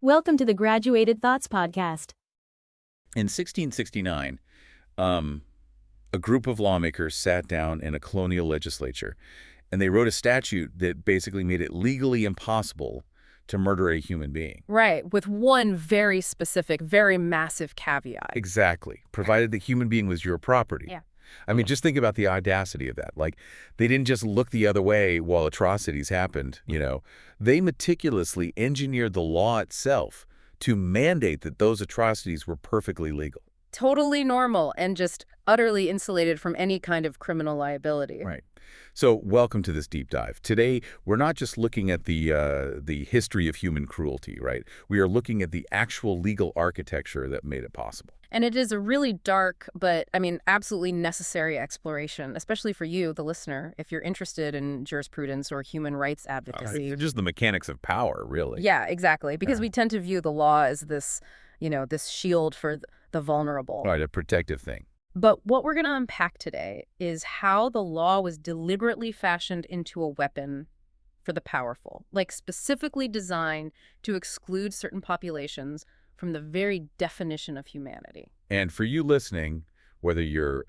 Welcome to the Graduated Thoughts podcast. In 1669, a group of lawmakers sat down in a colonial legislature, and they wrote a statute that basically made it legally impossible to murder a human being. Right, with one very specific, very massive caveat. Exactly, provided the human being was your property. Yeah. I mean, just think about the audacity of that. Like, they didn't just look the other way while atrocities happened, you know. They meticulously engineered the law itself to mandate that those atrocities were perfectly legal. Totally normal and just utterly insulated from any kind of criminal liability. Right. So welcome to this deep dive. Today, we're not just looking at the history of human cruelty, right? We are looking at the actual legal architecture that made it possible. And it is a really dark, but absolutely necessary exploration, especially for you, the listener, if you're interested in jurisprudence or human rights advocacy. Just the mechanics of power, really. Yeah, exactly. Because we tend to view the law as this, this shield for the vulnerable. Right, a protective thing. But what we're going to unpack today is how the law was deliberately fashioned into a weapon for the powerful, like specifically designed to exclude certain populations from the very definition of humanity. And for you listening, whether you're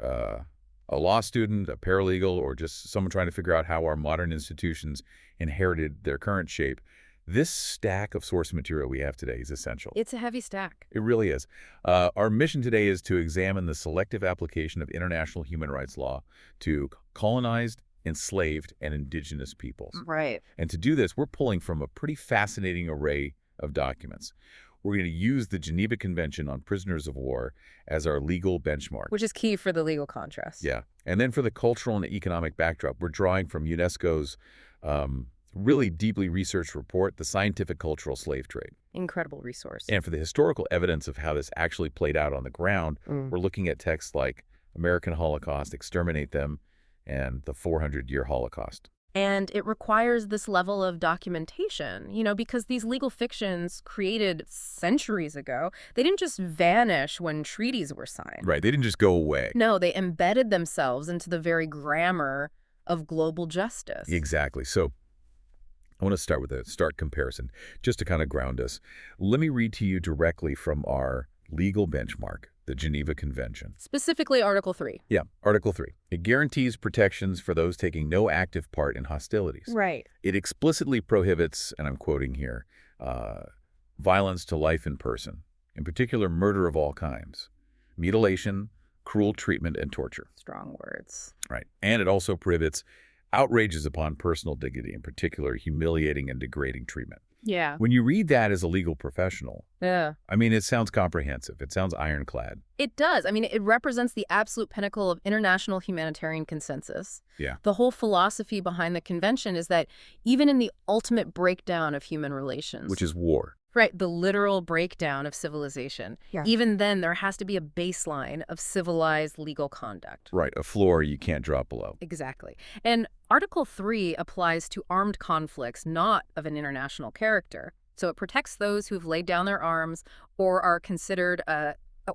a law student, a paralegal, or just someone trying to figure out how our modern institutions inherited their current shape, this stack of source material we have today is essential. It's a heavy stack. It really is. Our mission today is to examine the selective application of international human rights law to colonized, enslaved, and indigenous peoples. Right. And to do this, we're pulling from a pretty fascinating array of documents. We're going to use the Geneva Convention on Prisoners of War as our legal benchmark. Which is key for the legal contrast. Yeah. And then for the cultural and economic backdrop, we're drawing from UNESCO's really deeply researched report, The Scientific Cultural Slave Trade. Incredible resource. And for the historical evidence of how this actually played out on the ground, we're looking at texts like American Holocaust, Exterminate Them, and the 400-Year Holocaust. And it requires this level of documentation, because these legal fictions created centuries ago, they didn't just vanish when treaties were signed. Right, they didn't just go away. No, they embedded themselves into the very grammar of global justice. Exactly. So I want to start with a stark comparison, just to kind of ground us. Let me read to you directly from our legal benchmark, the Geneva Convention. Specifically Article 3. Yeah, Article 3. It guarantees protections for those taking no active part in hostilities. Right. It explicitly prohibits, and I'm quoting here, violence to life and person, in particular murder of all kinds, mutilation, cruel treatment, and torture. Strong words. Right. And it also prohibits outrages upon personal dignity, in particular humiliating and degrading treatment. Yeah. When you read that as a legal professional, Yeah. it sounds comprehensive. It sounds ironclad. It does. It represents the absolute pinnacle of international humanitarian consensus. Yeah. The whole philosophy behind the convention is that even in the ultimate breakdown of human relations, Which is war. right, the literal breakdown of civilization, even then there has to be a baseline of civilized legal conduct. Right. A floor you can't drop below. Exactly. And Article 3 applies to armed conflicts not of an international character. So it protects those who've laid down their arms or are considered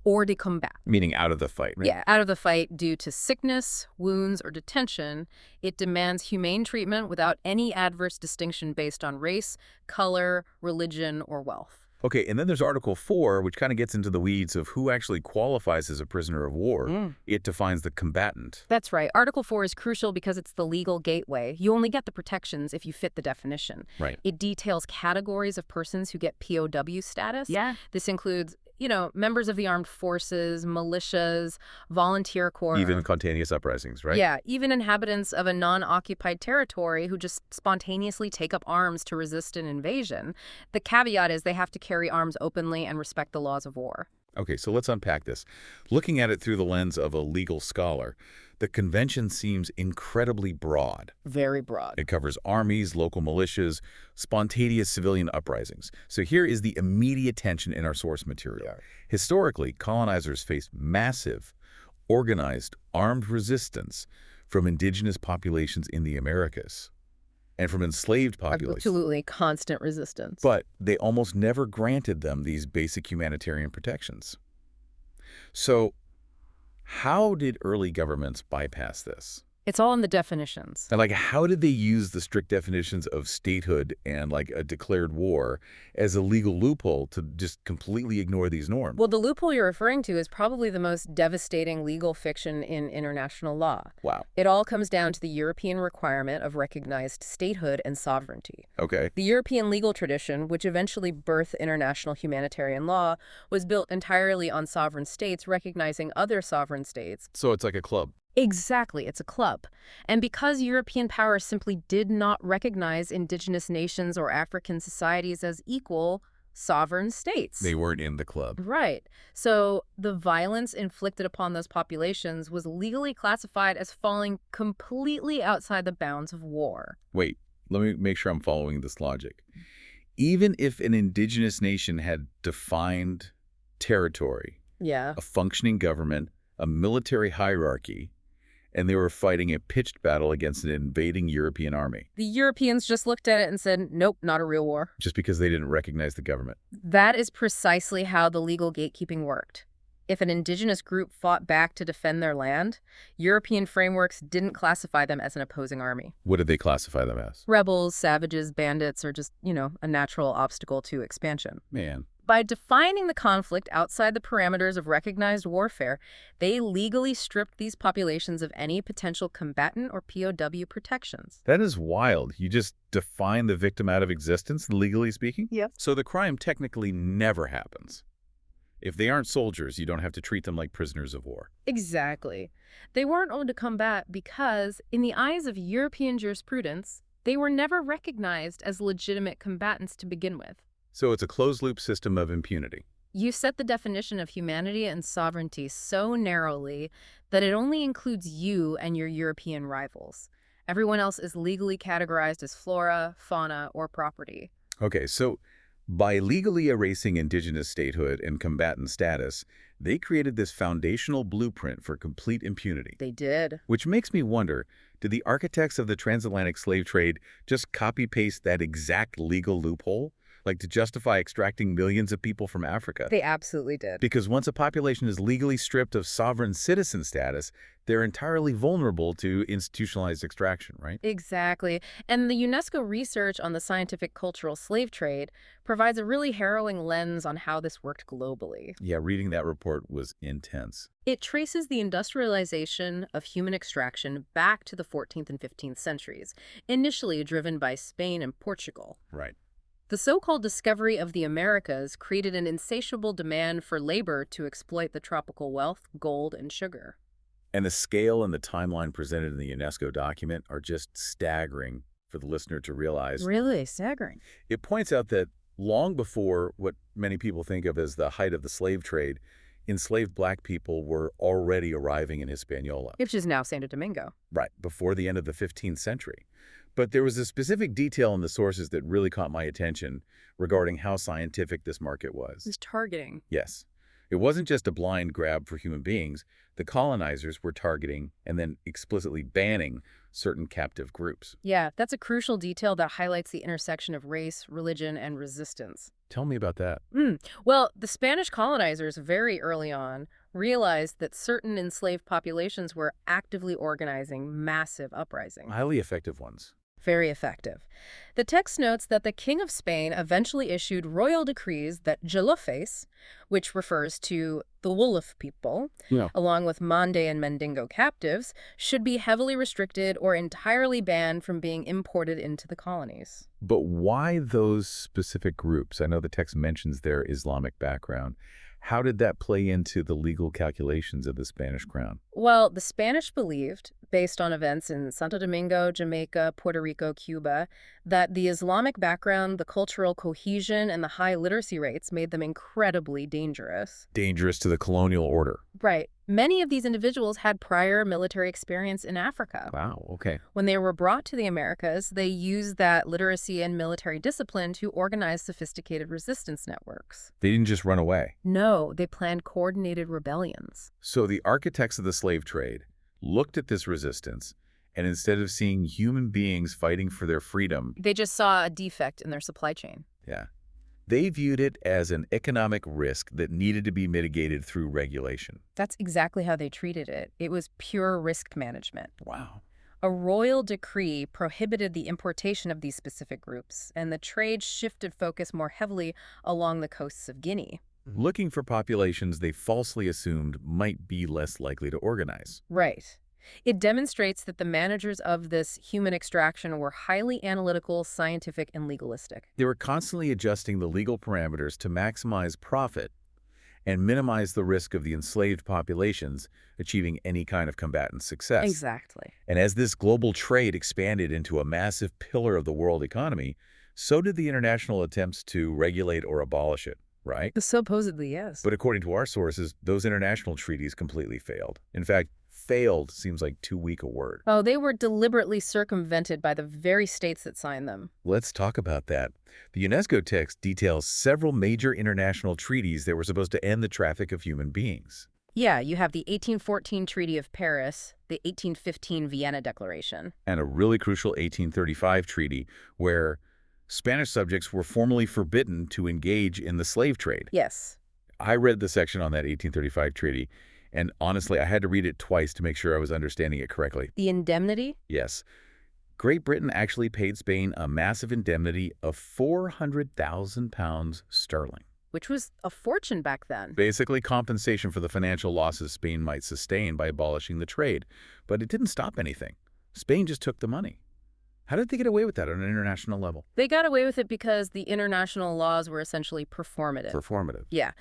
hors de combat. Meaning out of the fight, right? Yeah, out of the fight due to sickness, wounds, or detention. It demands humane treatment without any adverse distinction based on race, color, religion, or wealth. Okay, and then there's Article 4, which kind of gets into the weeds of who actually qualifies as a prisoner of war. It defines the combatant. That's right. Article 4 is crucial because it's the legal gateway. You only get the protections if you fit the definition. Right. It details categories of persons who get POW status. Yeah. This includes, members of the armed forces, militias, volunteer corps. Even spontaneous uprisings, right? Yeah, even inhabitants of a non-occupied territory who just spontaneously take up arms to resist an invasion. The caveat is they have to carry arms openly and respect the laws of war. Okay, so let's unpack this. Looking at it through the lens of a legal scholar, the convention seems incredibly broad. Very broad. It covers armies, local militias, spontaneous civilian uprisings. So here is the immediate tension in our source material. Yeah. Historically, colonizers faced massive, organized, armed resistance from indigenous populations in the Americas and from enslaved populations. Absolutely constant resistance. But they almost never granted them these basic humanitarian protections. So how did early governments bypass this? It's all in the definitions. And like, how did they use the strict definitions of statehood and like a declared war as a legal loophole to just completely ignore these norms? Well, the loophole you're referring to is probably the most devastating legal fiction in international law. Wow. It all comes down to the European requirement of recognized statehood and sovereignty. Okay. The European legal tradition, which eventually birthed international humanitarian law, was built entirely on sovereign states recognizing other sovereign states. So it's like a club. Exactly, it's a club. And because European powers simply did not recognize indigenous nations or African societies as equal sovereign states. They weren't in the club. Right. So the violence inflicted upon those populations was legally classified as falling completely outside the bounds of war. Wait, let me make sure I'm following this logic. Even if an indigenous nation had defined territory, Yeah. a functioning government, a military hierarchy, and they were fighting a pitched battle against an invading European army, The Europeans just looked at it and said, nope, not a real war. just because they didn't recognize the government. That is precisely how the legal gatekeeping worked. If an indigenous group fought back to defend their land, European frameworks didn't classify them as an opposing army. What did they classify them as? Rebels, savages, bandits, or just, a natural obstacle to expansion. Man. By defining the conflict outside the parameters of recognized warfare, they legally stripped these populations of any potential combatant or POW protections. That is wild. You just define the victim out of existence, legally speaking? Yep. So the crime technically never happens. If they aren't soldiers, you don't have to treat them like prisoners of war. Exactly. They weren't owed to combat because, in the eyes of European jurisprudence, they were never recognized as legitimate combatants to begin with. So it's a closed-loop system of impunity. You set the definition of humanity and sovereignty so narrowly that it only includes you and your European rivals. Everyone else is legally categorized as flora, fauna, or property. Okay, so by legally erasing indigenous statehood and combatant status, they created this foundational blueprint for complete impunity. They did. Which makes me wonder, did the architects of the transatlantic slave trade just copy-paste that exact legal loophole? Like to justify extracting millions of people from Africa? They absolutely did. Because once a population is legally stripped of sovereign citizen status, they're entirely vulnerable to institutionalized extraction, right? Exactly. And the UNESCO research on the scientific cultural slave trade provides a really harrowing lens on how this worked globally. Yeah, reading that report was intense. It traces the industrialization of human extraction back to the 14th and 15th centuries, initially driven by Spain and Portugal. Right. The so-called discovery of the Americas created an insatiable demand for labor to exploit the tropical wealth, gold, and sugar. And the scale and the timeline presented in the UNESCO document are just staggering for the listener to realize. Really staggering. It points out that long before what many people think of as the height of the slave trade, enslaved black people were already arriving in Hispaniola. Which is now Santo Domingo. Right, before the end of the 15th century. But there was a specific detail in the sources that really caught my attention regarding how scientific this market was. It's targeting. Yes. It wasn't just a blind grab for human beings. The colonizers were targeting and then explicitly banning certain captive groups. Yeah, that's a crucial detail that highlights the intersection of race, religion, and resistance. Tell me about that. Well, the Spanish colonizers very early on realized that certain enslaved populations were actively organizing massive uprisings. Highly effective ones. Very effective. The text notes that the King of Spain eventually issued royal decrees that Gelofes, which refers to the Wolof people, along with Mande and Mandingo captives, should be heavily restricted or entirely banned from being imported into the colonies. But why those specific groups? I know the text mentions their Islamic background. How did that play into the legal calculations of the Spanish crown? Well, the Spanish believed, based on events in Santo Domingo, Jamaica, Puerto Rico, Cuba, that the Islamic background, the cultural cohesion, and the high literacy rates made them incredibly dangerous. Dangerous to the colonial order. Right. Many of these individuals had prior military experience in Africa. Wow, okay. When they were brought to the Americas, they used that literacy and military discipline to organize sophisticated resistance networks. They didn't just run away. No, they planned coordinated rebellions. So the architects of the slave trade looked at this resistance, and instead of seeing human beings fighting for their freedom, They just saw a defect in their supply chain. they viewed it as an economic risk that needed to be mitigated through regulation. That's exactly how they treated it. It was pure risk management. Wow. A royal decree prohibited the importation of these specific groups, and the trade shifted focus more heavily along the coasts of Guinea. Looking for populations they falsely assumed might be less likely to organize. Right. It demonstrates that the managers of this human extraction were highly analytical, scientific, and legalistic. They were constantly adjusting the legal parameters to maximize profit and minimize the risk of the enslaved populations achieving any kind of combatant success. Exactly. And as this global trade expanded into a massive pillar of the world economy, so did the international attempts to regulate or abolish it, right? Supposedly, yes. But according to our sources, those international treaties completely failed. In fact, failed seems like too weak a word. Oh, they were deliberately circumvented by the very states that signed them. Let's talk about that. The UNESCO text details several major international treaties that were supposed to end the traffic of human beings. Yeah, you have the 1814 Treaty of Paris, the 1815 Vienna Declaration. And a really crucial 1835 treaty where Spanish subjects were formally forbidden to engage in the slave trade. Yes. I read the section on that 1835 treaty, and honestly, I had to read it twice to make sure I was understanding it correctly. The indemnity? Yes. Great Britain actually paid Spain a massive indemnity of 400,000 pounds sterling. Which was a fortune back then. Basically compensation for the financial losses Spain might sustain by abolishing the trade. But it didn't stop anything. Spain just took the money. How did they get away with that on an international level? They got away with it because the international laws were essentially performative. Performative. Yeah.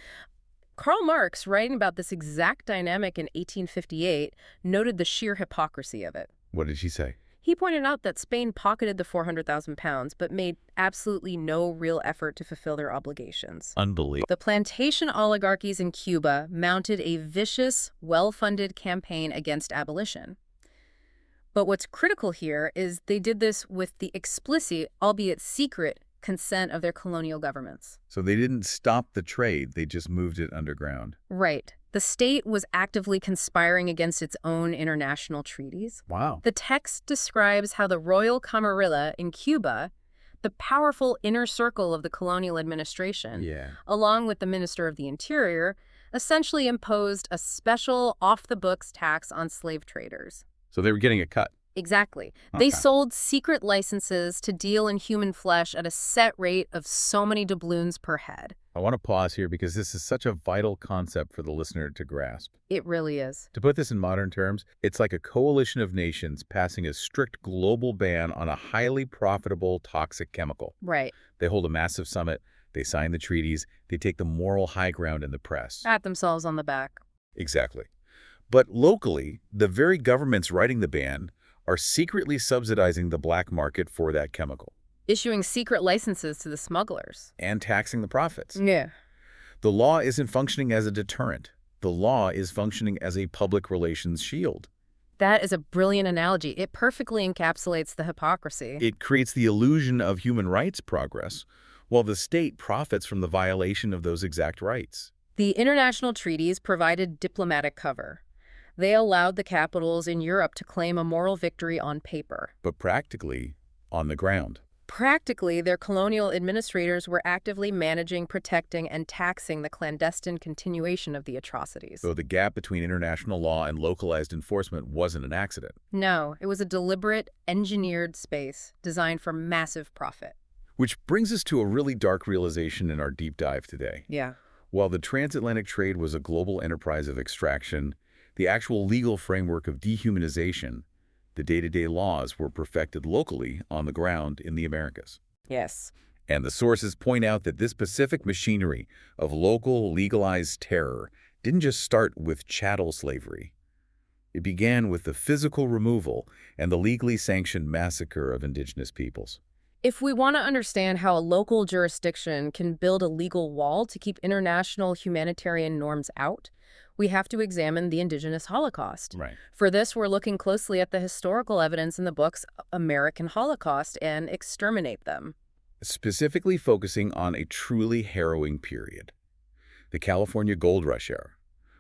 Karl Marx, writing about this exact dynamic in 1858, noted the sheer hypocrisy of it. What did she say? He pointed out that Spain pocketed the 400,000 pounds, but made absolutely no real effort to fulfill their obligations. Unbelievable. The plantation oligarchies in Cuba mounted a vicious, well-funded campaign against abolition. But what's critical here is they did this with the explicit, albeit secret, consent of their colonial governments. So they didn't stop the trade, they just moved it underground. Right. The state was actively conspiring against its own international treaties. Wow. The text describes how the Royal Camarilla in Cuba, the powerful inner circle of the colonial administration, along with the Minister of the Interior, essentially imposed a special off-the-books tax on slave traders. So they were getting a cut. Exactly. They sold secret licenses to deal in human flesh at a set rate of so many doubloons per head. I want to pause here because this is such a vital concept for the listener to grasp. It really is. To put this in modern terms, it's like a coalition of nations passing a strict global ban on a highly profitable toxic chemical. Right. They hold a massive summit, they sign the treaties, they take the moral high ground in the press. Pat themselves on the back. Exactly. But locally, the very governments writing the ban are secretly subsidizing the black market for that chemical. Issuing secret licenses to the smugglers. And taxing the profits. Yeah. The law isn't functioning as a deterrent. The law is functioning as a public relations shield. That is a brilliant analogy. It perfectly encapsulates the hypocrisy. It creates the illusion of human rights progress, while the state profits from the violation of those exact rights. The international treaties provided diplomatic cover. They allowed the capitals in Europe to claim a moral victory on paper. But practically, on the ground. Practically, their colonial administrators were actively managing, protecting, and taxing the clandestine continuation of the atrocities. So the gap between international law and localized enforcement wasn't an accident. No, it was a deliberate, engineered space designed for massive profit. Which brings us to a really dark realization in our deep dive today. Yeah. While the transatlantic trade was a global enterprise of extraction, the actual legal framework of dehumanization, the day-to-day laws were perfected locally on the ground in the Americas. Yes. And the sources point out that this specific machinery of local legalized terror didn't just start with chattel slavery. It began with the physical removal and the legally sanctioned massacre of indigenous peoples. If we want to understand how a local jurisdiction can build a legal wall to keep international humanitarian norms out, we have to examine the indigenous Holocaust. Right. For this, we're looking closely at the historical evidence in the books American Holocaust and Exterminate Them. Specifically focusing on a truly harrowing period, the California Gold Rush era,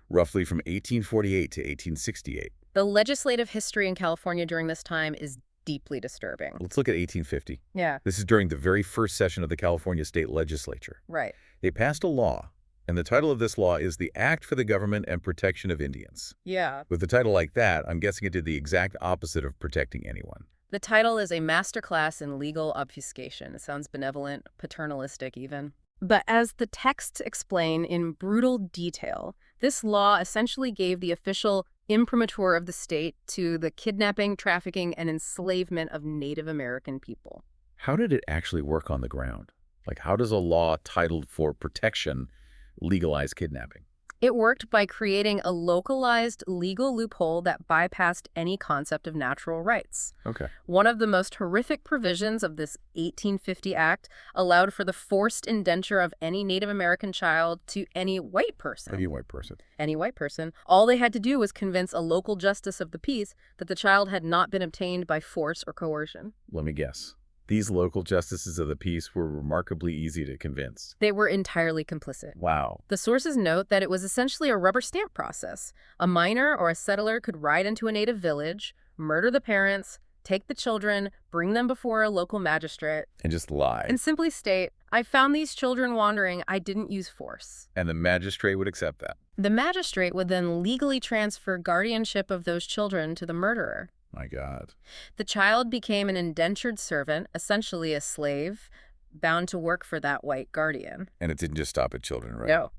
roughly from 1848 to 1868. The legislative history in California during this time is deeply disturbing. Let's look at 1850. Yeah. This is during the very first session of the California State Legislature. Right. They passed a law And the title of this law is the Act for the Government and Protection of Indians. Yeah. With a title like that, I'm guessing it did the exact opposite of protecting anyone. The title is a masterclass in legal obfuscation. It sounds benevolent, paternalistic even. But as the texts explain in brutal detail, this law essentially gave the official imprimatur of the state to the kidnapping, trafficking, and enslavement of Native American people. How did it actually work on the ground? Like, how does a law titled for protection legalize kidnapping? It worked by creating a localized legal loophole that bypassed any concept of natural rights. Okay. One of the most horrific provisions of this 1850 Act allowed for the forced indenture of any Native American child to any white person. Any white person. Any white person. All they had to do was convince a local justice of the peace that the child had not been obtained by force or coercion. Let me guess. These local justices of the peace were remarkably easy to convince. They were entirely complicit. Wow. The sources note that it was essentially a rubber stamp process. A miner or a settler could ride into a native village, murder the parents, take the children, bring them before a local magistrate, And just lie. and simply state, "I found these children wandering. I didn't use force." And the magistrate would accept that. The magistrate would then legally transfer guardianship of those children to the murderer. My God. The child became an indentured servant, essentially a slave, bound to work for that white guardian. And it didn't just stop at children, right? No.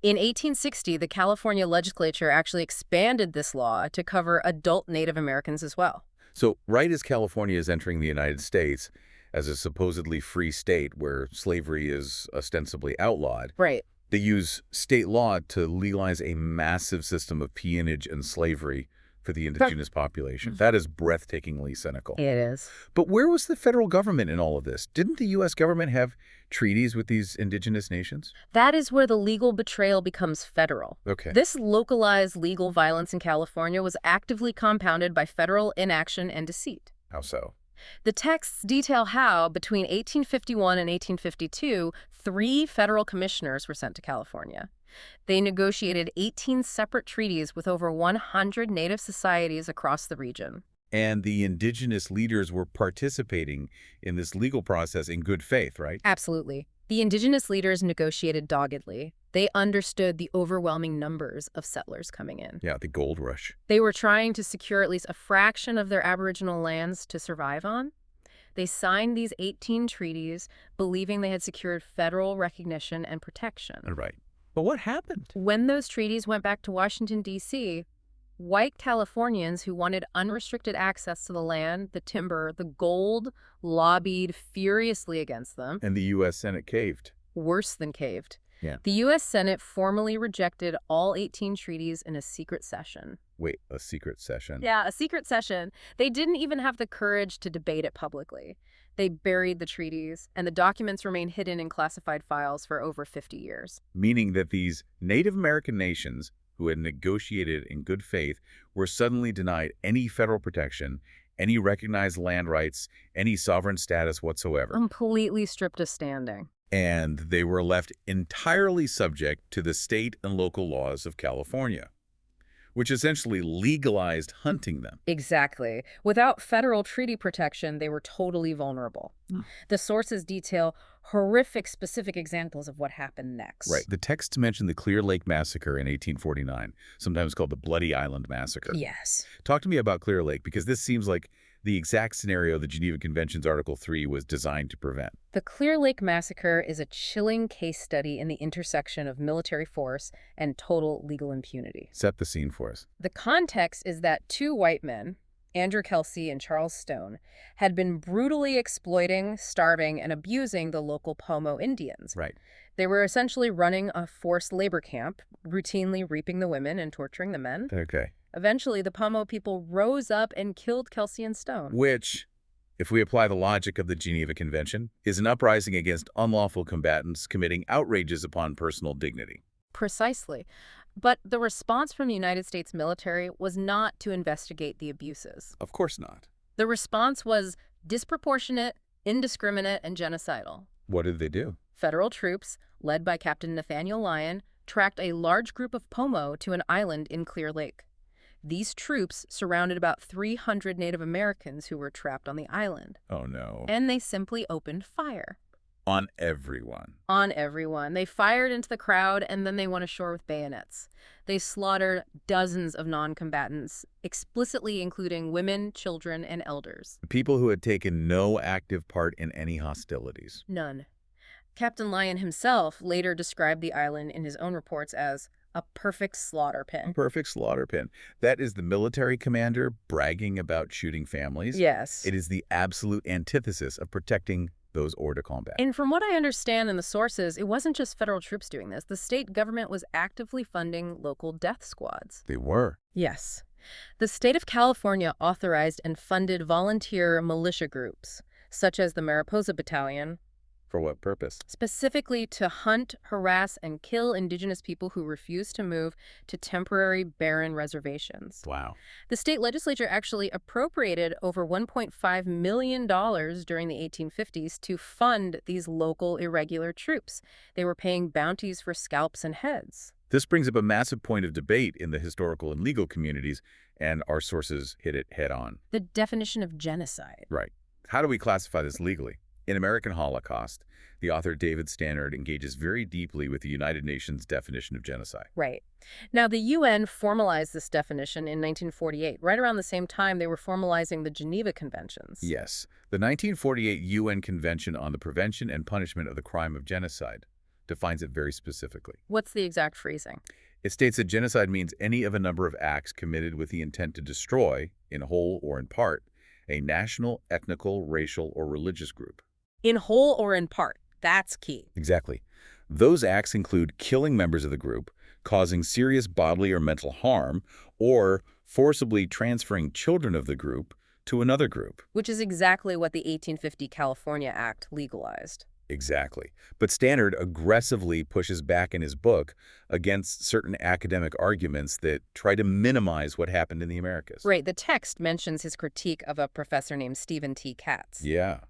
In 1860, the California legislature actually expanded this law to cover adult Native Americans as well. So right as California is entering the United States as a supposedly free state where slavery is ostensibly outlawed, Right. they use state law to legalize a massive system of peonage and slavery for the indigenous population. That is breathtakingly cynical. It is. But where was the federal government in all of this? Didn't the U.S. government have treaties with these indigenous nations? That is where the legal betrayal becomes federal. Okay. This localized legal violence in California was actively compounded by federal inaction and deceit. How so? The texts detail how, between 1851 and 1852, 3 federal commissioners were sent to California. They negotiated 18 separate treaties with over 100 Native societies across the region. And the indigenous leaders were participating in this legal process in good faith, right? Absolutely. The indigenous leaders negotiated doggedly. They understood the overwhelming numbers of settlers coming in. Yeah, the gold rush. They were trying to secure at least a fraction of their Aboriginal lands to survive on. They signed these 18 treaties, believing they had secured federal recognition and protection. Right. But what happened? When those treaties went back to Washington, D.C., white Californians who wanted unrestricted access to the land, the timber, the gold, lobbied furiously against them. And the U.S. Senate caved. Worse than caved. Yeah. The U.S. Senate formally rejected all 18 treaties in a secret session. Wait, a secret session? Yeah, a secret session. They didn't even have the courage to debate it publicly. They buried the treaties, and the documents remained hidden in classified files for over 50 years. Meaning that these Native American nations who had negotiated in good faith were suddenly denied any federal protection, any recognized land rights, any sovereign status whatsoever. Completely stripped of standing. And they were left entirely subject to the state and local laws of California, which essentially legalized hunting them. Exactly. Without federal treaty protection, they were totally vulnerable. The sources detail horrific specific examples of what happened next. Right. The texts mention the Clear Lake Massacre in 1849, sometimes called the Bloody Island Massacre. Yes. Talk to me about Clear Lake, because this seems like the exact scenario the Geneva Convention's Article 3 was designed to prevent. The Clear Lake Massacre is a chilling case study in the intersection of military force and total legal impunity. Set the scene for us. The context is that 2 white men, Andrew Kelsey and Charles Stone, had been brutally exploiting, starving, and abusing the local Pomo Indians. Right. They were essentially running a forced labor camp, routinely raping the women and torturing the men. Okay. Eventually, the Pomo people rose up and killed Kelsey and Stone. Which, if we apply the logic of the Geneva Convention, is an uprising against unlawful combatants committing outrages upon personal dignity. Precisely. But the response from the United States military was not to investigate the abuses. Of course not. The response was disproportionate, indiscriminate, and genocidal. What did they do? Federal troops, led by Captain Nathaniel Lyon, tracked a large group of Pomo to an island in Clear Lake. These troops surrounded about 300 Native Americans who were trapped on the island. Oh, no. And they simply opened fire. On everyone. On everyone. They fired into the crowd, and then they went ashore with bayonets. They slaughtered dozens of non-combatants, explicitly including women, children, and elders. People who had taken no active part in any hostilities. None. Captain Lyon himself later described the island in his own reports as a perfect slaughter A pen. perfect slaughter pen. That is the military commander bragging about shooting families. Yes. It is the absolute antithesis of protecting those hors de combat. And from what I understand in the sources, it wasn't just federal troops doing this. The state government was actively funding local death squads. They were. Yes. The state of California authorized and funded volunteer militia groups, such as the Mariposa Battalion, For what purpose? specifically to hunt, harass, and kill indigenous people who refuse to move to temporary barren reservations. Wow. The state legislature actually appropriated over $1.5 million during the 1850s to fund these local irregular troops. They were paying bounties for scalps and heads. This brings up a massive point of debate in the historical and legal communities, and our sources hit it head on. The definition of genocide. Right. How do we classify this legally? In American Holocaust, the author David Stannard engages very deeply with the United Nations definition of genocide. Right. Now, the UN formalized this definition in 1948. Right around the same time, they were formalizing the Geneva Conventions. Yes. The 1948 UN Convention on the Prevention and Punishment of the Crime of Genocide defines it very specifically. What's the exact phrasing? It states that genocide means any of a number of acts committed with the intent to destroy, in whole or in part, a national, ethnical, racial, or religious group. In whole or in part. That's key. Exactly. Those acts include killing members of the group, causing serious bodily or mental harm, or forcibly transferring children of the group to another group. Which is exactly what the 1850 California Act legalized. Exactly. But Stannard aggressively pushes back in his book against certain academic arguments that try to minimize what happened in the Americas. Right. The text mentions his critique of a professor named Stephen T. Katz. Yeah.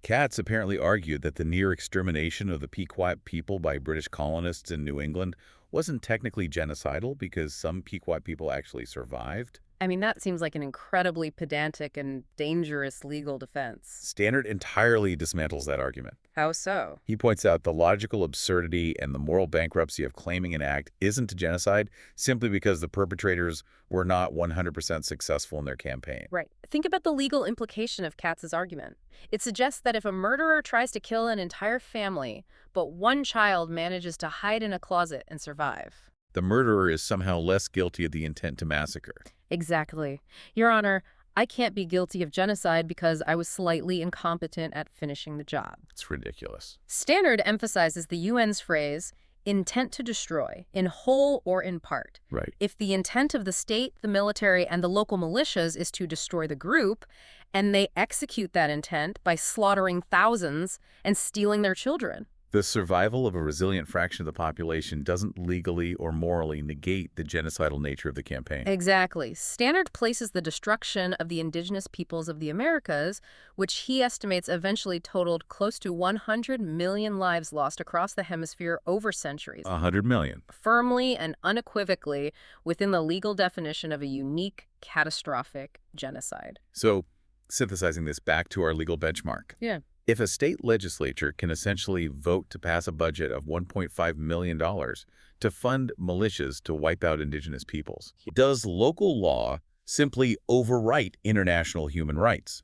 Katz apparently argued that the near extermination of the Pequot people by British colonists in New England wasn't technically genocidal because some Pequot people actually survived. I mean, that seems like an incredibly pedantic and dangerous legal defense. Stannard entirely dismantles that argument. How so? He points out the logical absurdity and the moral bankruptcy of claiming an act isn't a genocide simply because the perpetrators were not 100% successful in their campaign. Right. Think about the legal implication of Katz's argument. It suggests that if a murderer tries to kill an entire family, but one child manages to hide in a closet and survive, the murderer is somehow less guilty of the intent to massacre. Exactly. Your Honor, I can't be guilty of genocide because I was slightly incompetent at finishing the job. It's ridiculous. Stannard emphasizes the UN's phrase, intent to destroy, in whole or in part. Right. If the intent of the state, the military, and the local militias is to destroy the group, and they execute that intent by slaughtering thousands and stealing their children. The survival of a resilient fraction of the population doesn't legally or morally negate the genocidal nature of the campaign. Exactly. Stannard places the destruction of the indigenous peoples of the Americas, which he estimates eventually totaled close to 100 million lives lost across the hemisphere over centuries, 100 million. firmly and unequivocally within the legal definition of a unique, catastrophic genocide. So, synthesizing this back to our legal benchmark. Yeah. If a state legislature can essentially vote to pass a budget of $1.5 million to fund militias to wipe out indigenous peoples, does local law simply overwrite international human rights?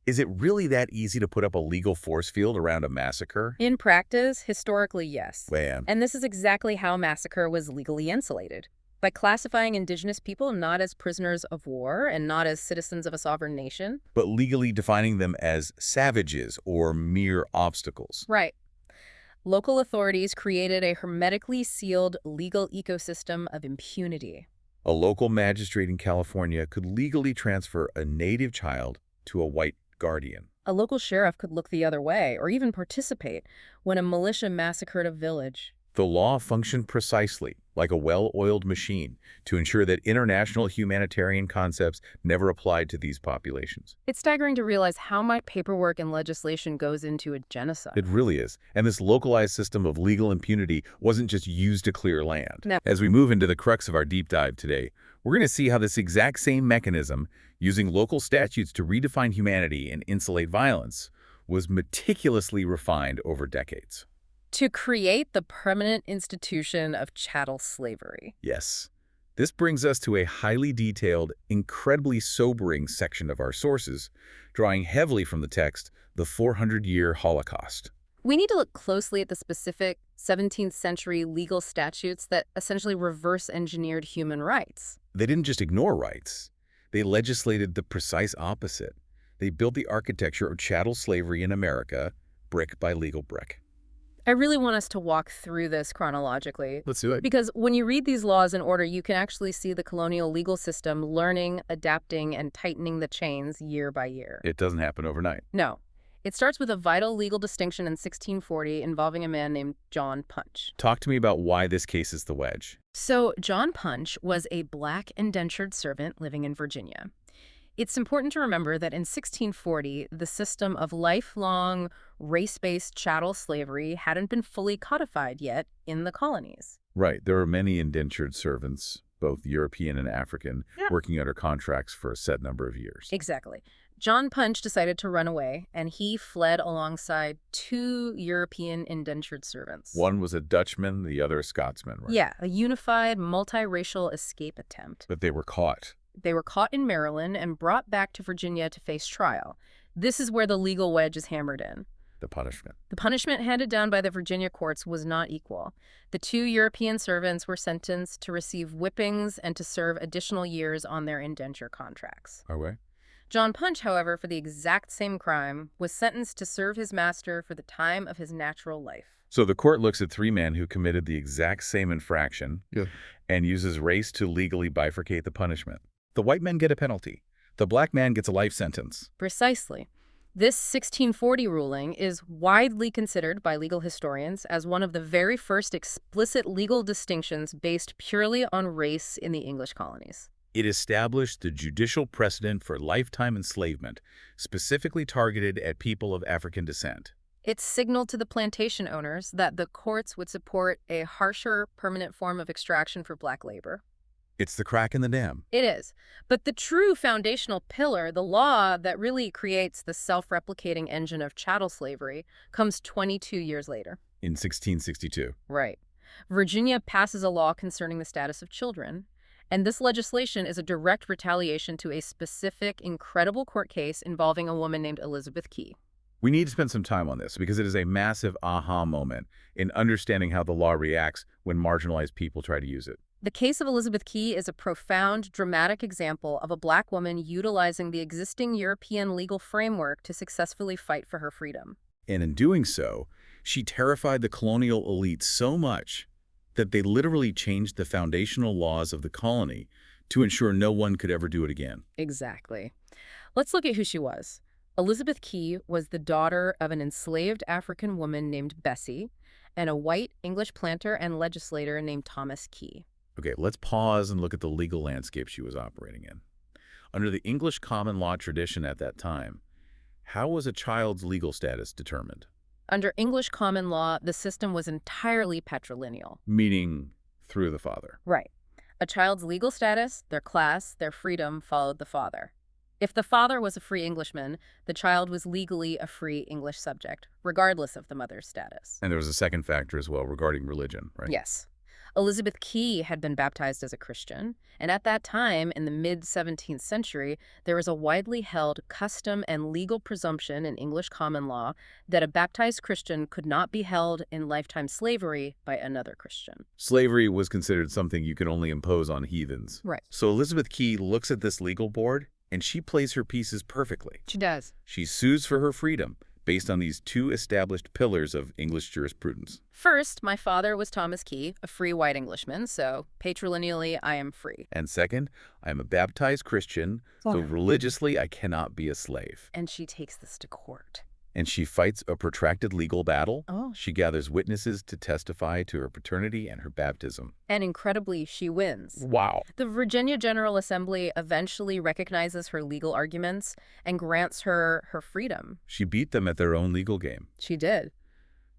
Is it really that easy to put up a legal force field around a massacre? In practice, historically, yes. Wham. And this is exactly how massacre was legally insulated. By classifying indigenous people not as prisoners of war and not as citizens of a sovereign nation. But legally defining them as savages or mere obstacles. Right. Local authorities created a hermetically sealed legal ecosystem of impunity. A local magistrate in California could legally transfer a native child to a white guardian. A local sheriff could look the other way or even participate when a militia massacred a village. The law functioned precisely like a well-oiled machine to ensure that international humanitarian concepts never applied to these populations. It's staggering to realize how much paperwork and legislation goes into a genocide. It really is. And this localized system of legal impunity wasn't just used to clear land. No. As we move into the crux of our deep dive today, we're going to see how this exact same mechanism, using local statutes to redefine humanity and insulate violence, was meticulously refined over decades. To create the permanent institution of chattel slavery. Yes. This brings us to a highly detailed, incredibly sobering section of our sources, drawing heavily from the text, the 400-year Holocaust. We need to look closely at the specific 17th century legal statutes that essentially reverse-engineered human rights. They didn't just ignore rights. They legislated the precise opposite. They built the architecture of chattel slavery in America, brick by legal brick. I really want us to walk through this chronologically. Let's do it. Because when you read these laws in order, you can actually see the colonial legal system learning, adapting, and tightening the chains year by year. It doesn't happen overnight. No. It starts with a vital legal distinction in 1640 involving a man named John Punch. Talk to me about why this case is the wedge. So John Punch was a black indentured servant living in Virginia. It's important to remember that in 1640, the system of lifelong race-based chattel slavery hadn't been fully codified yet in the colonies. Right. There are many indentured servants, both European and African, working under contracts for a set number of years. Exactly. John Punch decided to run away, and he fled alongside 2 European indentured servants. One was a Dutchman, the other a Scotsman, right? Yeah, a unified, multiracial escape attempt. But they were caught. They were caught in Maryland and brought back to Virginia to face trial. This is where the legal wedge is hammered in. The punishment. The punishment handed down by the Virginia courts was not equal. The 2 European servants were sentenced to receive whippings and to serve additional years on their indenture contracts. Okay. John Punch, however, for the exact same crime, was sentenced to serve his master for the time of his natural life. So the court looks at 3 men who committed the exact same infraction and uses race to legally bifurcate the punishment. The white men get a penalty. The black man gets a life sentence. Precisely. This 1640 ruling is widely considered by legal historians as one of the very first explicit legal distinctions based purely on race in the English colonies. It established the judicial precedent for lifetime enslavement, specifically targeted at people of African descent. It signaled to the plantation owners that the courts would support a harsher, permanent form of extraction for black labor. It's the crack in the dam. It is. But the true foundational pillar, the law that really creates the self-replicating engine of chattel slavery, comes 22 years later. In 1662. Right. Virginia passes a law concerning the status of children, and this legislation is a direct retaliation to a specific, incredible court case involving a woman named Elizabeth Key. We need to spend some time on this because it is a massive aha moment in understanding how the law reacts when marginalized people try to use it. The case of Elizabeth Key is a profound, dramatic example of a black woman utilizing the existing European legal framework to successfully fight for her freedom. And in doing so, she terrified the colonial elite so much that they literally changed the foundational laws of the colony to ensure no one could ever do it again. Exactly. Let's look at who she was. Elizabeth Key was the daughter of an enslaved African woman named Bessie and a white English planter and legislator named Thomas Key. Okay, let's pause and look at the legal landscape she was operating in. Under the English common law tradition at that time, how was a child's legal status determined? Under English common law, the system was entirely patrilineal. Meaning through the father. Right. A child's legal status, their class, their freedom followed the father. If the father was a free Englishman, the child was legally a free English subject, regardless of the mother's status. And there was a second factor as well regarding religion, right? Yes. Elizabeth Key had been baptized as a Christian, and at that time, in the mid-17th century, there was a widely held custom and legal presumption in English common law that a baptized Christian could not be held in lifetime slavery by another Christian. Slavery was considered something you could only impose on heathens. Right. So Elizabeth Key looks at this legal board, and she plays her pieces perfectly. She does. She sues for her freedom, based on these 2 established pillars of English jurisprudence. First, my father was Thomas Key, a free white Englishman, so patrilineally I am free. And second, I am a baptized Christian, so religiously I cannot be a slave. And she takes this to court. And she fights a protracted legal battle. Oh. She gathers witnesses to testify to her paternity and her baptism. And incredibly, she wins. Wow. The Virginia General Assembly eventually recognizes her legal arguments and grants her her freedom. She beat them at their own legal game. She did.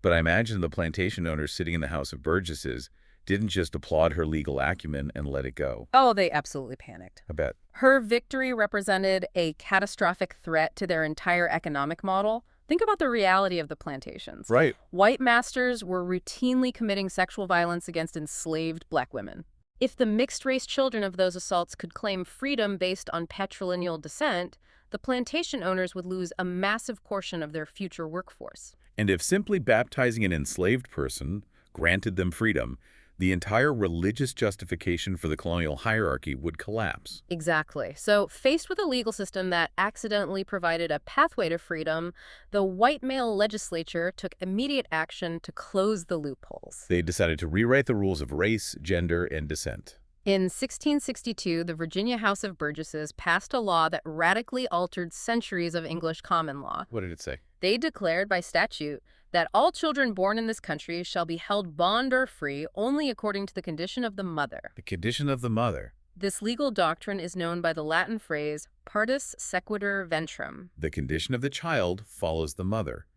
But I imagine the plantation owners sitting in the House of Burgesses didn't just applaud her legal acumen and let it go. Oh, they absolutely panicked. I bet. Her victory represented a catastrophic threat to their entire economic model. Think about the reality of the plantations. Right. White masters were routinely committing sexual violence against enslaved black women. If the mixed-race children of those assaults could claim freedom based on patrilineal descent, the plantation owners would lose a massive portion of their future workforce. And if simply baptizing an enslaved person granted them freedom, the entire religious justification for the colonial hierarchy would collapse. Exactly. So, faced with a legal system that accidentally provided a pathway to freedom, the white male legislature took immediate action to close the loopholes. They decided to rewrite the rules of race, gender, and descent. In 1662, the Virginia House of Burgesses passed a law that radically altered centuries of English common law. What did it say? They declared by statute that all children born in this country shall be held bond or free only according to the condition of the mother. The condition of the mother. This legal doctrine is known by the Latin phrase partus sequitur ventrum. The condition of the child follows the mother.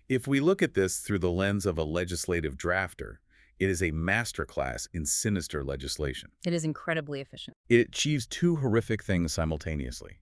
If we look at this through the lens of a legislative drafter, it is a masterclass in sinister legislation. It is incredibly efficient. It achieves two horrific things simultaneously.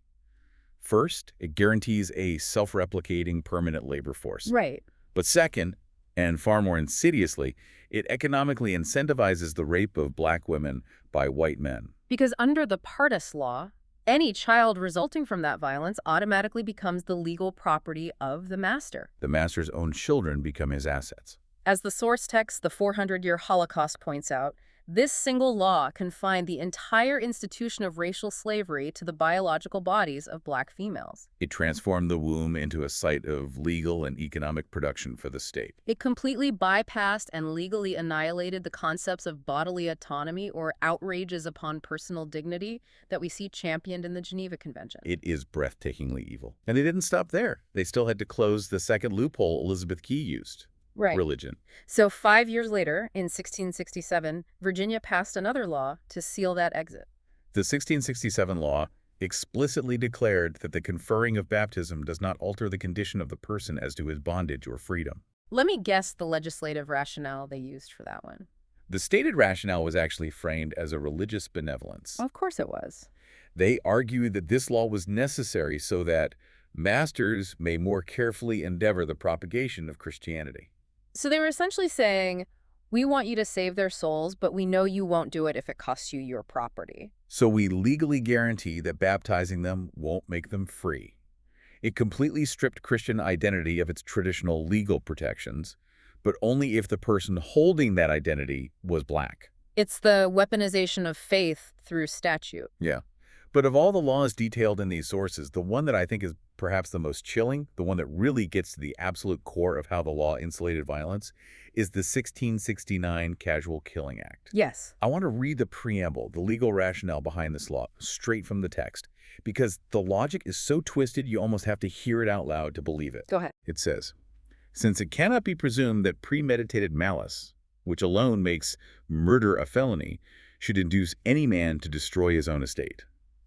First, it guarantees a self-replicating permanent labor force. Right. But second, and far more insidiously, it economically incentivizes the rape of black women by white men. Because under the partus law, any child resulting from that violence automatically becomes the legal property of the master. The master's own children become his assets. As the source text, The 400-Year Holocaust, points out, this single law confined the entire institution of racial slavery to the biological bodies of black females. It transformed the womb into a site of legal and economic production for the state. It completely bypassed and legally annihilated the concepts of bodily autonomy or outrages upon personal dignity that we see championed in the Geneva Convention. It is breathtakingly evil. And they didn't stop there. They still had to close the second loophole Elizabeth Key used. Right. Religion. So 5 years later, in 1667, Virginia passed another law to seal that exit. The 1667 law explicitly declared that the conferring of baptism does not alter the condition of the person as to his bondage or freedom. Let me guess the legislative rationale they used for that one. The stated rationale was actually framed as a religious benevolence. Of course it was. They argued that this law was necessary so that masters may more carefully endeavor the propagation of Christianity. So they were essentially saying, we want you to save their souls, but we know you won't do it if it costs you your property. So we legally guarantee that baptizing them won't make them free. It completely stripped Christian identity of its traditional legal protections, but only if the person holding that identity was black. It's the weaponization of faith through statute. Yeah. But of all the laws detailed in these sources, the one that I think is perhaps the most chilling, the one that really gets to the absolute core of how the law insulated violence, is the 1669 Casual Killing Act. Yes. I want to read the preamble, the legal rationale behind this law, straight from the text, because the logic is so twisted you almost have to hear it out loud to believe it. Go ahead. It says, since it cannot be presumed that premeditated malice, which alone makes murder a felony, should induce any man to destroy his own estate.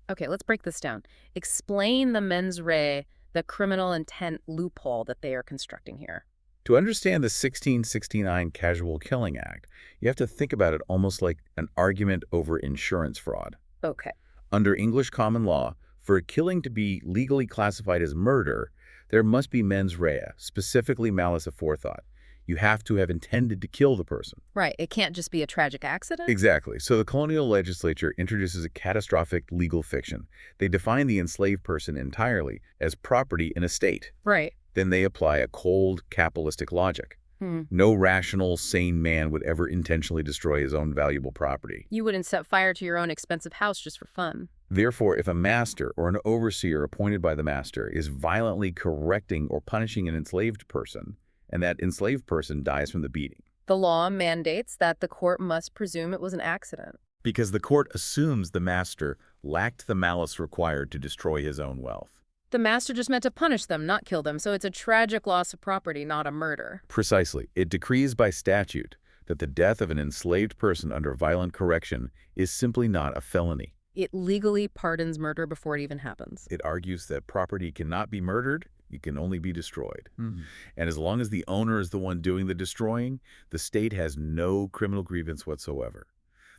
Okay, let's break this down. Explain the mens rea, the criminal intent loophole that they are constructing here. To understand the 1669 Casual Killing Act, you have to think about it almost like an argument over insurance fraud. Okay. Under English common law, for a killing to be legally classified as murder, there must be mens rea, specifically malice aforethought. You have to have intended to kill the person. Right. It can't just be a tragic accident? Exactly. So the colonial legislature introduces a catastrophic legal fiction. They define the enslaved person entirely as property in a state. Right. Then they apply a cold, capitalistic logic. No rational, sane man would ever intentionally destroy his own valuable property. You wouldn't set fire to your own expensive house just for fun. Therefore, if a master or an overseer appointed by the master is violently correcting or punishing an enslaved person, and that enslaved person dies from the beating, The law mandates that the court must presume it was an accident. because the court assumes the master lacked the malice required to destroy his own wealth. The master just meant to punish them, not kill them, so it's a tragic loss of property, not a murder. Precisely. It decrees by statute that the death of an enslaved person under violent correction is simply not a felony. It legally pardons murder before it even happens. It argues that property cannot be murdered, it can only be destroyed. And as long as the owner is the one doing the destroying, the state has no criminal grievance whatsoever.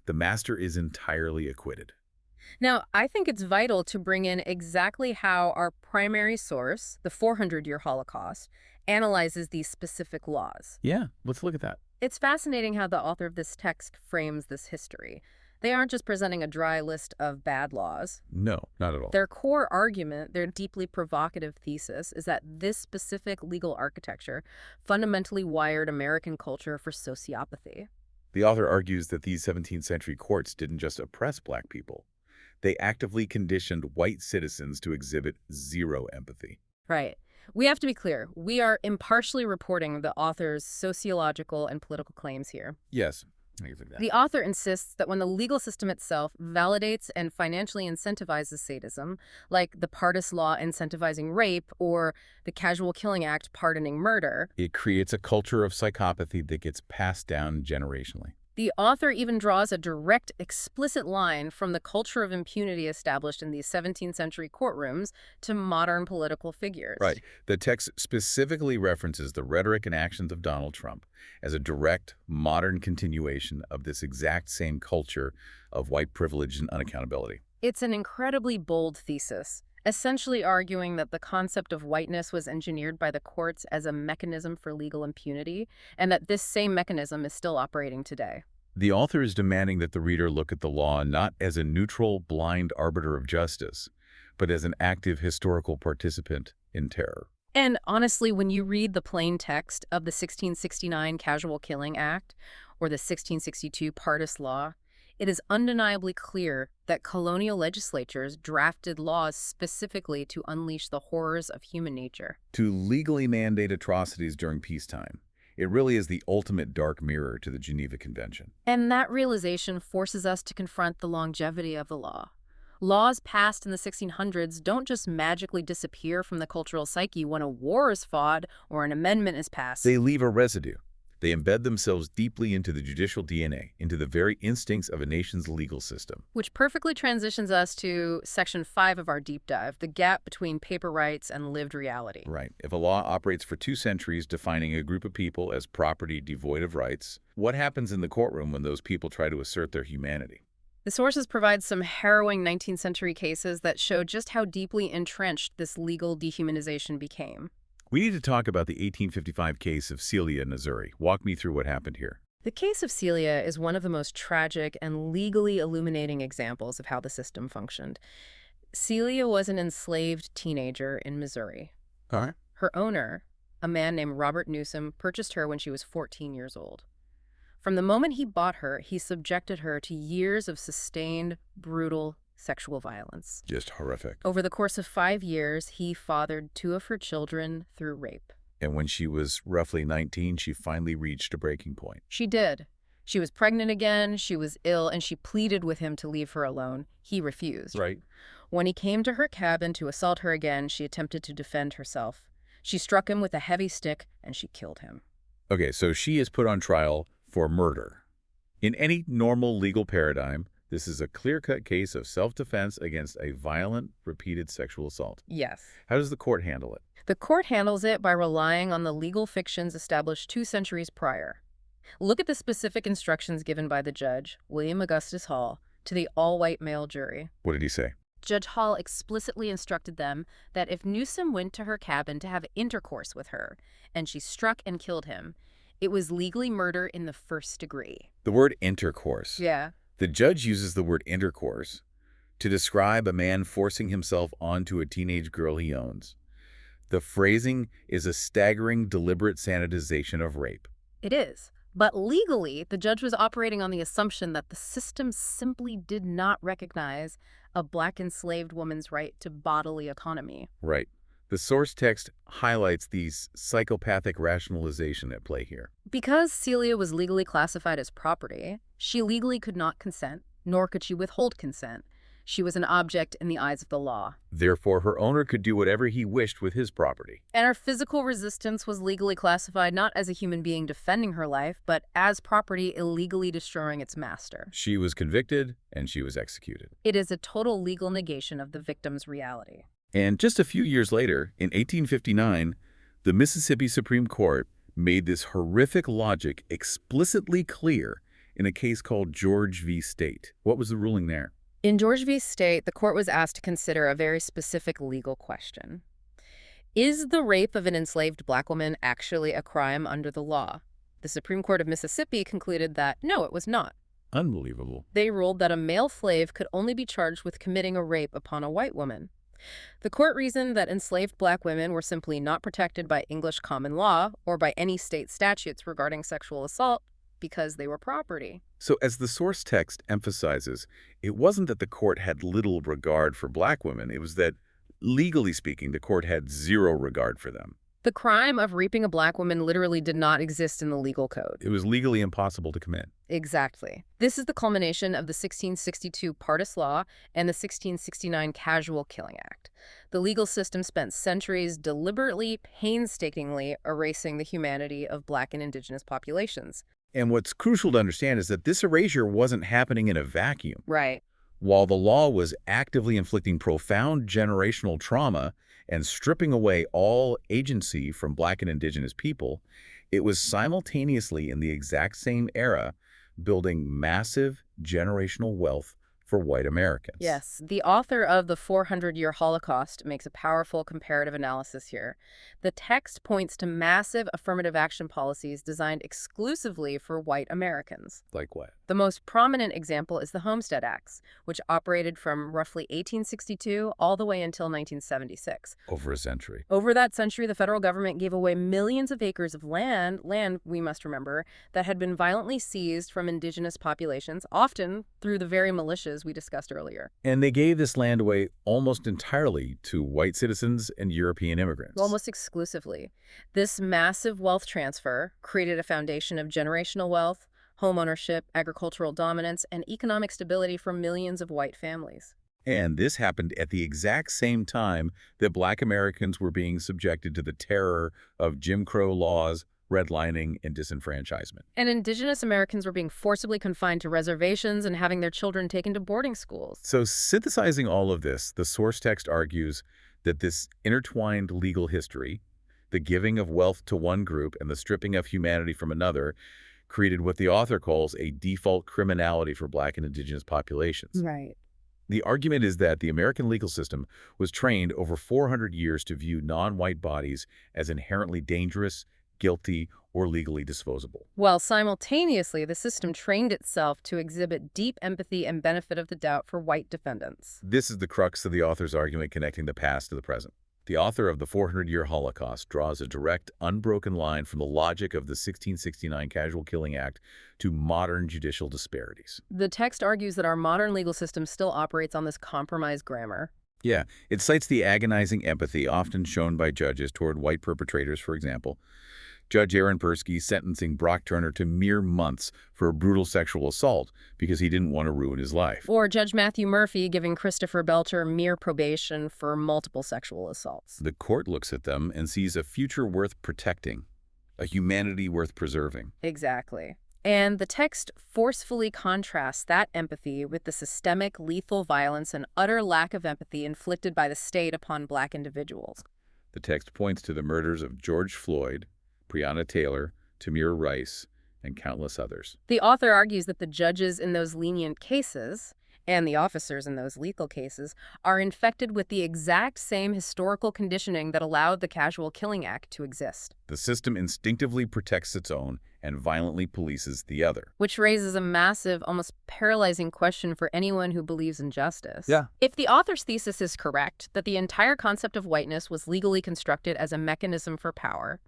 The master is entirely acquitted. Now, I think it's vital to bring in exactly how our primary source, the 400-Year Holocaust, analyzes these specific laws. Yeah, let's look at that. It's fascinating how the author of this text frames this history. They aren't just presenting a dry list of bad laws. No, not at all. Their core argument, their deeply provocative thesis, is that this specific legal architecture fundamentally wired American culture for sociopathy. The author argues that these 17th century courts didn't just oppress black people. They actively conditioned white citizens to exhibit zero empathy. Right. We have to be clear. We are impartially reporting the author's sociological and political claims here. Yes, I can think that. The author insists that when the legal system itself validates and financially incentivizes sadism, like the Pardis Law incentivizing rape or the Casual Killing Act pardoning murder, It creates a culture of psychopathy that gets passed down generationally. the author even draws a direct, explicit line from the culture of impunity established in these 17th century courtrooms to modern political figures. Right. The text specifically references the rhetoric and actions of Donald Trump as a direct, modern continuation of this exact same culture of white privilege and unaccountability. It's an incredibly bold thesis, essentially arguing that the concept of whiteness was engineered by the courts as a mechanism for legal impunity, and that this same mechanism is still operating today. The author is demanding that the reader look at the law not as a neutral, blind arbiter of justice, but as an active historical participant in terror. And honestly, when you read the plain text of the 1669 Casual Killing Act or the 1662 Pardis Law, it is undeniably clear that colonial legislatures drafted laws specifically to unleash the horrors of human nature. To legally mandate atrocities during peacetime, it really is the ultimate dark mirror to the Geneva Convention. And that realization forces us to confront the longevity of the law. Laws passed in the 1600s don't just magically disappear from the cultural psyche when a war is fought or an amendment is passed. They leave a residue. They embed themselves deeply into the judicial DNA, into the very instincts of a nation's legal system. Which perfectly transitions us to Section 5 of our deep dive, the gap between paper rights and lived reality. Right. If a law operates for 2 centuries defining a group of people as property devoid of rights, what happens in the courtroom when those people try to assert their humanity? The sources provide some harrowing 19th century cases that show just how deeply entrenched this legal dehumanization became. We need to talk about the 1855 case of Celia, Missouri. Walk me through what happened here. The case of Celia is one of the most tragic and legally illuminating examples of how the system functioned. Celia was an enslaved teenager in Missouri. All right. Her owner, a man named Robert Newsom, purchased her when she was 14 years old. From the moment he bought her, he subjected her to years of sustained, brutal sexual violence. Just horrific. Over the course of 5 years, he fathered 2 of her children through rape. And when she was roughly 19, she finally reached a breaking point. She did. She was pregnant again, she was ill, and she pleaded with him to leave her alone. He refused. Right. When he came to her cabin to assault her again, she attempted to defend herself. She struck him with a heavy stick, and she killed him. Okay, so she is put on trial for murder. In any normal legal paradigm, this is a clear-cut case of self-defense against a violent, repeated sexual assault. Yes. How does the court handle it? The court handles it by relying on the legal fictions established 2 centuries prior. Look at the specific instructions given by the judge, William Augustus Hall, to the all-white male jury. What did he say? Judge Hall explicitly instructed them that if Newsom went to her cabin to have intercourse with her, and she struck and killed him, it was legally murder in the 1st degree. The word intercourse. Yeah. The judge uses the word intercourse to describe a man forcing himself onto a teenage girl he owns. The phrasing is a staggering, deliberate sanitization of rape. It is. But legally, the judge was operating on the assumption that the system simply did not recognize a black enslaved woman's right to bodily autonomy. Right. The source text highlights these psychopathic rationalization at play here. Because Celia was legally classified as property, she legally could not consent, nor could she withhold consent. She was an object in the eyes of the law. Therefore, her owner could do whatever he wished with his property. And her physical resistance was legally classified not as a human being defending her life, but as property illegally destroying its master. She was convicted, and she was executed. It is a total legal negation of the victim's reality. And just a few years later, in 1859, the Mississippi Supreme Court made this horrific logic explicitly clear in a case called George v. State. What was the ruling there? In George v. State, the court was asked to consider a very specific legal question. Is the rape of an enslaved black woman actually a crime under the law? The Supreme Court of Mississippi concluded that no, it was not. Unbelievable. They ruled that a male slave could only be charged with committing a rape upon a white woman. The court reasoned that enslaved black women were simply not protected by English common law or by any state statutes regarding sexual assault because they were property. So as the source text emphasizes, it wasn't that the court had little regard for black women. It was that, legally speaking, the court had zero regard for them. The crime of raping a black woman literally did not exist in the legal code. It was legally impossible to commit. Exactly. This is the culmination of the 1662 Pardis Law and the 1669 Casual Killing Act. The legal system spent centuries deliberately, painstakingly erasing the humanity of black and indigenous populations. And what's crucial to understand is that this erasure wasn't happening in a vacuum. Right. While the law was actively inflicting profound generational trauma and stripping away all agency from black and indigenous people, it was simultaneously in the exact same era building massive generational wealth for white Americans. Yes, the author of The 400-Year Holocaust makes a powerful comparative analysis here. The text points to massive affirmative action policies designed exclusively for white Americans. Like what? The most prominent example is the Homestead Acts, which operated from roughly 1862 all the way until 1976. Over a century. Over that century, the federal government gave away millions of acres of land, we must remember, that had been violently seized from indigenous populations, often through the very militias we discussed earlier. And they gave this land away almost entirely to white citizens and European immigrants. Almost exclusively. This massive wealth transfer created a foundation of generational wealth, home ownership, agricultural dominance, and economic stability for millions of white families. And this happened at the exact same time that black Americans were being subjected to the terror of Jim Crow laws, redlining, and disenfranchisement. And indigenous Americans were being forcibly confined to reservations and having their children taken to boarding schools. So synthesizing all of this, the source text argues that this intertwined legal history, the giving of wealth to one group and the stripping of humanity from another, created what the author calls a default criminality for black and indigenous populations. Right. The argument is that the American legal system was trained over 400 years to view non-white bodies as inherently dangerous, guilty, or legally disposable. While simultaneously, the system trained itself to exhibit deep empathy and benefit of the doubt for white defendants. This is the crux of the author's argument connecting the past to the present. The author of The 400-Year Holocaust draws a direct, unbroken line from the logic of the 1669 Casual Killing Act to modern judicial disparities. The text argues that our modern legal system still operates on this compromise grammar. Yeah, it cites the agonizing empathy often shown by judges toward white perpetrators, for example. Judge Aaron Persky sentencing Brock Turner to mere months for a brutal sexual assault because he didn't want to ruin his life. Or Judge Matthew Murphy giving Christopher Belcher mere probation for multiple sexual assaults. The court looks at them and sees a future worth protecting, a humanity worth preserving. Exactly. And the text forcefully contrasts that empathy with the systemic, lethal violence and utter lack of empathy inflicted by the state upon black individuals. The text points to the murders of George Floyd, Breonna Taylor, Tamir Rice, and countless others. The author argues that the judges in those lenient cases and the officers in those lethal cases are infected with the exact same historical conditioning that allowed the Casual Killing Act to exist. The system instinctively protects its own and violently polices the other. Which raises a massive, almost paralyzing question for anyone who believes in justice. Yeah. If the author's thesis is correct, that the entire concept of whiteness was legally constructed as a mechanism for power,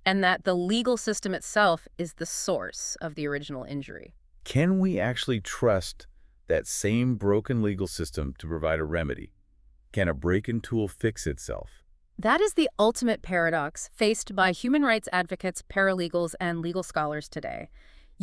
and that the legal system itself is the source of the original injury. Can we actually trust that same broken legal system to provide a remedy? Can a break-in tool fix itself? That is the ultimate paradox faced by human rights advocates, paralegals, and legal scholars today.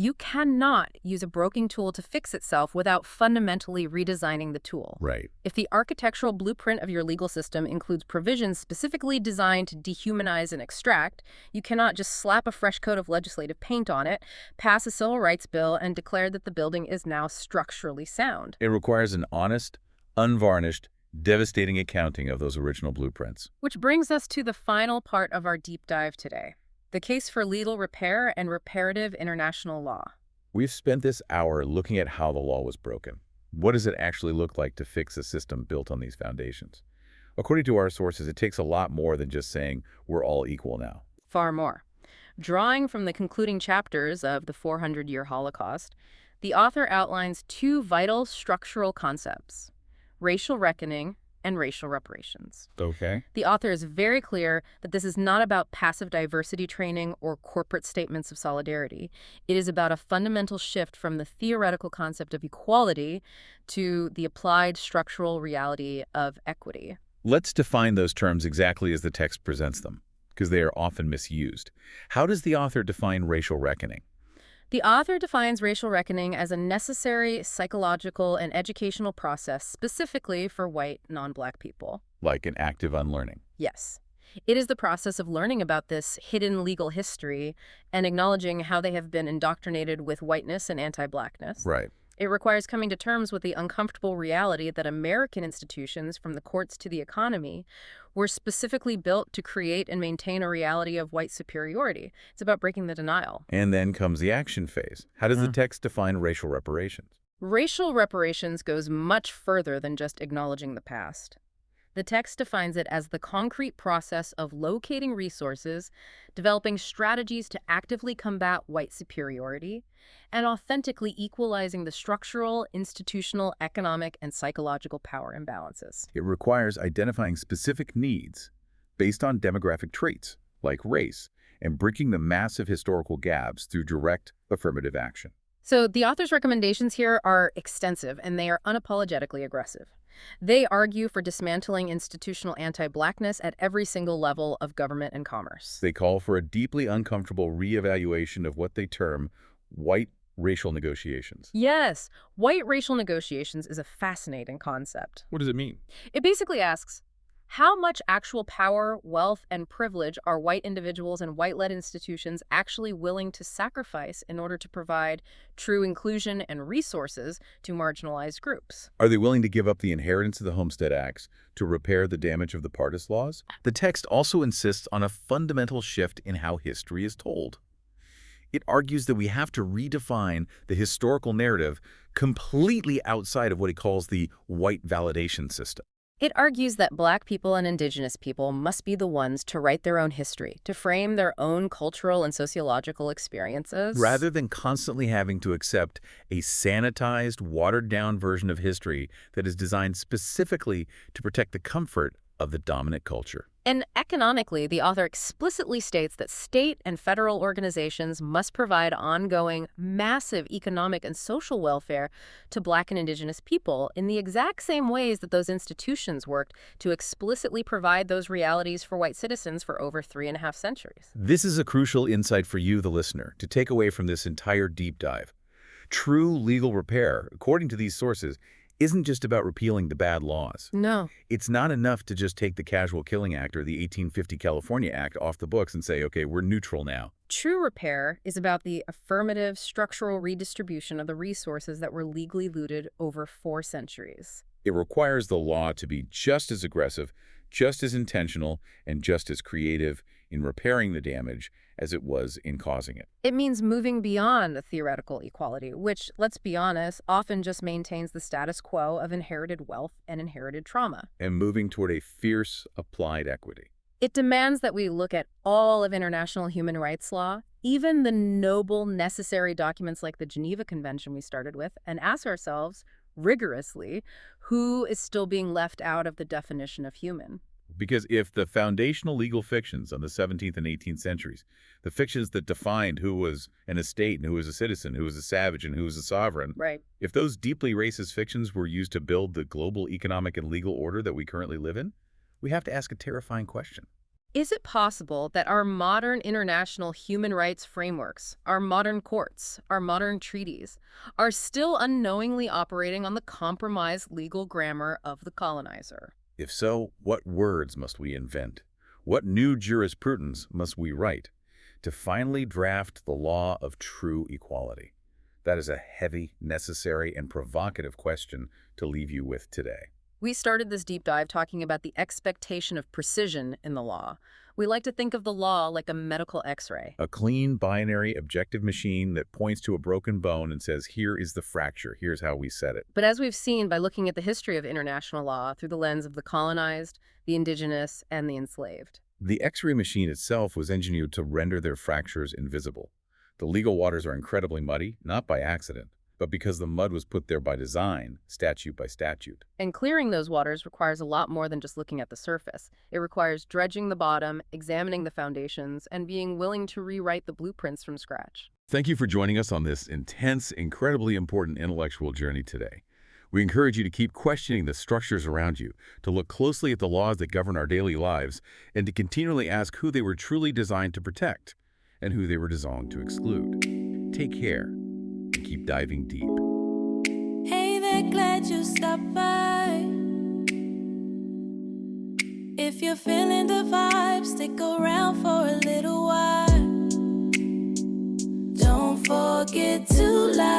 You cannot use a broken tool to fix itself without fundamentally redesigning the tool. Right. If the architectural blueprint of your legal system includes provisions specifically designed to dehumanize and extract, you cannot just slap a fresh coat of legislative paint on it, pass a civil rights bill, and declare that the building is now structurally sound. It requires an honest, unvarnished, devastating accounting of those original blueprints. Which brings us to the final part of our deep dive today. The case for legal repair and reparative international law. We've spent this hour looking at how the law was broken. What does it actually look like to fix a system built on these foundations? According to our sources, it takes a lot more than just saying we're all equal now. Far more. Drawing from the concluding chapters of the 400-year Holocaust, the author outlines two vital structural concepts: racial reckoning and racial reparations. Okay. The author is very clear that this is not about passive diversity training or corporate statements of solidarity. It is about a fundamental shift from the theoretical concept of equality to the applied structural reality of equity. Let's define those terms exactly as the text presents them, because they are often misused. How does the author define racial reckoning? The author defines racial reckoning as a necessary psychological and educational process specifically for white, non-Black people. Like an active unlearning. Yes. It is the process of learning about this hidden legal history and acknowledging how they have been indoctrinated with whiteness and anti-Blackness. Right. It requires coming to terms with the uncomfortable reality that American institutions, from the courts to the economy, were specifically built to create and maintain a reality of white superiority. It's about breaking the denial. And then comes the action phase. How does the text define racial reparations? Racial reparations goes much further than just acknowledging the past. The text defines it as the concrete process of locating resources, developing strategies to actively combat white superiority, and authentically equalizing the structural, institutional, economic, and psychological power imbalances. It requires identifying specific needs based on demographic traits, like race, and bridging the massive historical gaps through direct affirmative action. So the author's recommendations here are extensive, and they are unapologetically aggressive. They argue for dismantling institutional anti-Blackness at every single level of government and commerce. They call for a deeply uncomfortable reevaluation of what they term white racial negotiations. Yes, white racial negotiations is a fascinating concept. What does it mean? It basically asks, how much actual power, wealth, and privilege are white individuals and white-led institutions actually willing to sacrifice in order to provide true inclusion and resources to marginalized groups? Are they willing to give up the inheritance of the Homestead Acts to repair the damage of the Pardis Laws? The text also insists on a fundamental shift in how history is told. It argues that we have to redefine the historical narrative completely outside of what he calls the white validation system. It argues that Black people and Indigenous people must be the ones to write their own history, to frame their own cultural and sociological experiences. Rather than constantly having to accept a sanitized, watered-down version of history that is designed specifically to protect the comfort of the dominant culture. And economically, the author explicitly states that state and federal organizations must provide ongoing, massive economic and social welfare to Black and Indigenous people in the exact same ways that those institutions worked to explicitly provide those realities for white citizens for over 3.5 centuries. This is a crucial insight for you, the listener, to take away from this entire deep dive. True legal repair, according to these sources, isn't just about repealing the bad laws. No. It's not enough to just take the Casual Killing Act or the 1850 California Act off the books and say, okay, we're neutral now. True repair is about the affirmative structural redistribution of the resources that were legally looted over 4 centuries. It requires the law to be just as aggressive, just as intentional, and just as creative in repairing the damage as it was in causing it. It means moving beyond the theoretical equality, which, let's be honest, often just maintains the status quo of inherited wealth and inherited trauma. And moving toward a fierce applied equity. It demands that we look at all of international human rights law, even the noble, necessary documents like the Geneva Convention we started with, and ask ourselves, rigorously, who is still being left out of the definition of human. Because if the foundational legal fictions of the 17th and 18th centuries, the fictions that defined who was an estate and who was a citizen, who was a savage and who was a sovereign, Right. if those deeply racist fictions were used to build the global economic and legal order that we currently live in, we have to ask a terrifying question. Is it possible that our modern international human rights frameworks, our modern courts, our modern treaties, are still unknowingly operating on the compromised legal grammar of the colonizer? If so, what words must we invent? What new jurisprudence must we write to finally draft the law of true equality? That is a heavy, necessary, and provocative question to leave you with today. We started this deep dive talking about the expectation of precision in the law. We like to think of the law like a medical x-ray. A clean, binary, objective machine that points to a broken bone and says, here is the fracture, here's how we set it. But as we've seen by looking at the history of international law through the lens of the colonized, the indigenous, and the enslaved. The X-ray machine itself was engineered to render their fractures invisible. The legal waters are incredibly muddy, not by accident, but because the mud was put there by design, statute by statute. And clearing those waters requires a lot more than just looking at the surface. It requires dredging the bottom, examining the foundations, and being willing to rewrite the blueprints from scratch. Thank you for joining us on this intense, incredibly important intellectual journey today. We encourage you to keep questioning the structures around you, to look closely at the laws that govern our daily lives, and to continually ask who they were truly designed to protect and who they were designed to exclude. Take care and keep diving deep. Hey there, glad you stopped by. If you're feeling the vibe, stick around for a little while. Don't forget to like